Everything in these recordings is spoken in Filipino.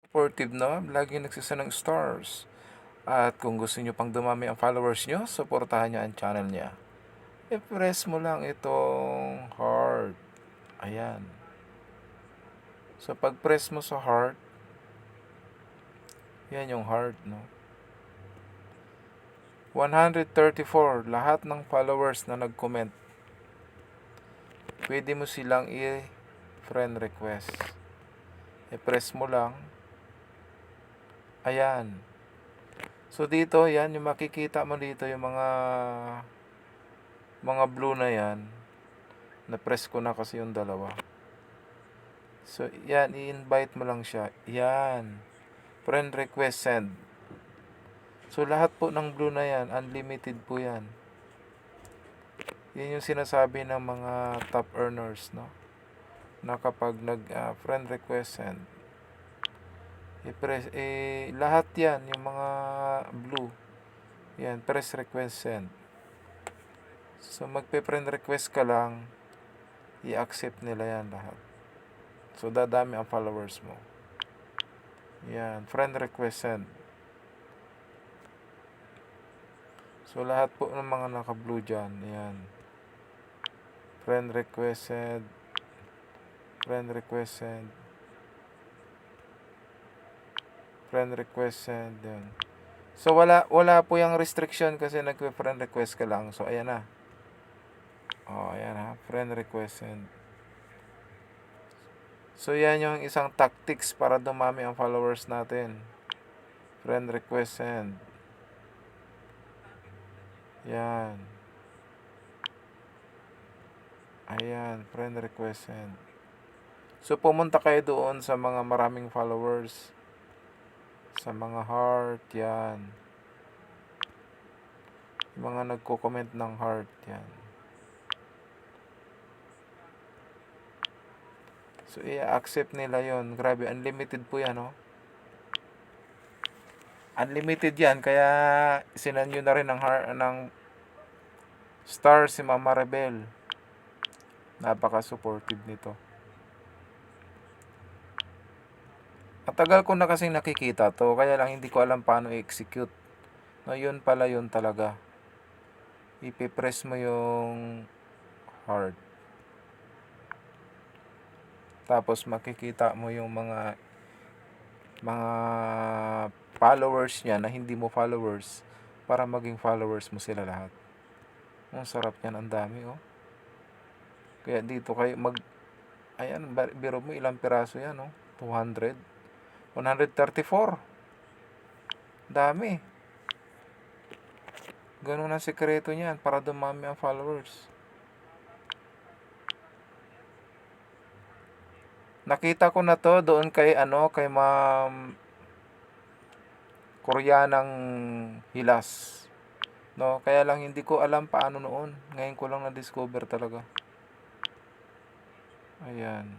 Supportive na, lagi nagsisa ng stars. At kung gusto nyo pang dumami ang followers nyo, suportahan nyo ang channel niya. I-press mo lang itong heart. Ayan. So pag-press mo sa heart, yan yung heart, no? 134, lahat ng followers na nag-comment. Pwede mo silang i-friend request. I-press mo lang. Ayan. So dito, yan, yung makikita mo dito, yung mga blue na yan. Na-press ko na kasi yung dalawa. So, yan, i-invite mo lang siya. Yan. Friend request send. So, lahat po ng blue na yan, unlimited po yan. Yan yung sinasabi ng mga top earners, no? Na kapag friend request send, i-press, lahat yan, yung mga blue, yan, press request send. So, magpe-friend request ka lang, i-accept nila yan lahat. So, dadami ang followers mo. Yan, friend request send. So, lahat po ng mga naka-blue dyan, yan. Friend request send. Friend request send. Friend request send, yan. So, wala po yung restriction kasi nagpe-friend request ka lang. So, ayan na. Oh, ayan ha. Friend request send. So, yan yung isang tactics para dumami ang followers natin. Friend request send. Yan. Ayan, friend request send. So, pumunta kayo doon sa mga maraming followers. Sa mga heart, yan. Yung mga nagko-comment ng heart, yan. So, i-accept nila yon. Grabe, unlimited po yan, no? Unlimited yan, kaya sinan nyo na rin ng star si Mama Rebel. Napaka-supportive nito. Matagal ko na kasing nakikita to, kaya lang hindi ko alam paano i-execute. No, yun pala yun talaga. Ipipress mo yung heart. Tapos makikita mo yung mga followers niya na hindi mo followers para maging followers mo sila lahat. Ang sarap yan, ang dami, oh. Kaya dito kayo ayan, biro mo ilang piraso yan, oh. 200. 134. Dami. Ganun ang sekreto niyan para dumami ang followers. Nakita ko na to doon kay Ma'am Koreanang Hilas. No, kaya lang hindi ko alam paano noon. Ngayon ko lang na-discover talaga. Ayan.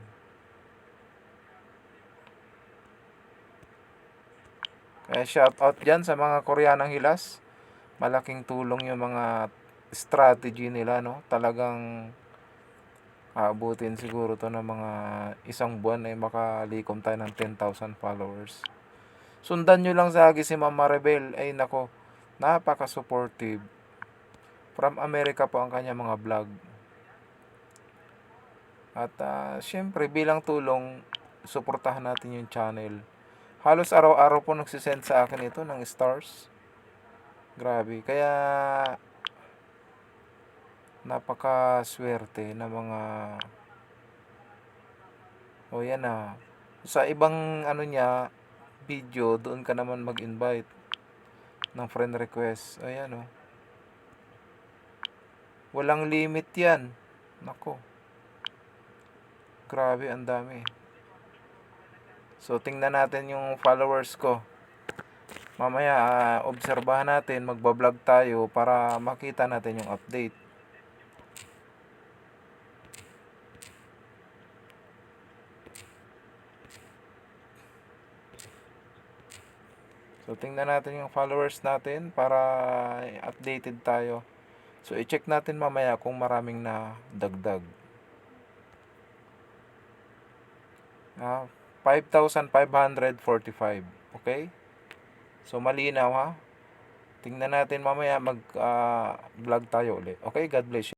Kaya shout out dyan sa mga Koreanang Hilas. Malaking tulong yung mga strategy nila, no? Talagang aabutin siguro to ng mga isang buwan ay makalikom tayo ng 10,000 followers. Sundan nyo lang sa si Mama Rebel. Ay nako, napaka-supportive. From America po ang kanya mga vlog. At syempre bilang tulong, suportahan natin yung channel. Halos araw-araw po nagsisend sa akin ito ng stars. Grabe. Kaya napaka-swerte na mga yan na. Sa ibang niya, video, doon ka naman mag-invite ng friend request. Ayan, oh. Walang limit yan. Nako. Grabe, ang dami. So, tingnan natin yung followers ko. Mamaya, obserbahan natin, magbablog tayo para makita natin yung update. So, tingnan natin yung followers natin para updated tayo. So, i-check natin mamaya kung maraming na dagdag. 5,545. Okay? So malinaw ha. Tingnan natin mamaya mag vlog tayo ulit. Okay? God bless you.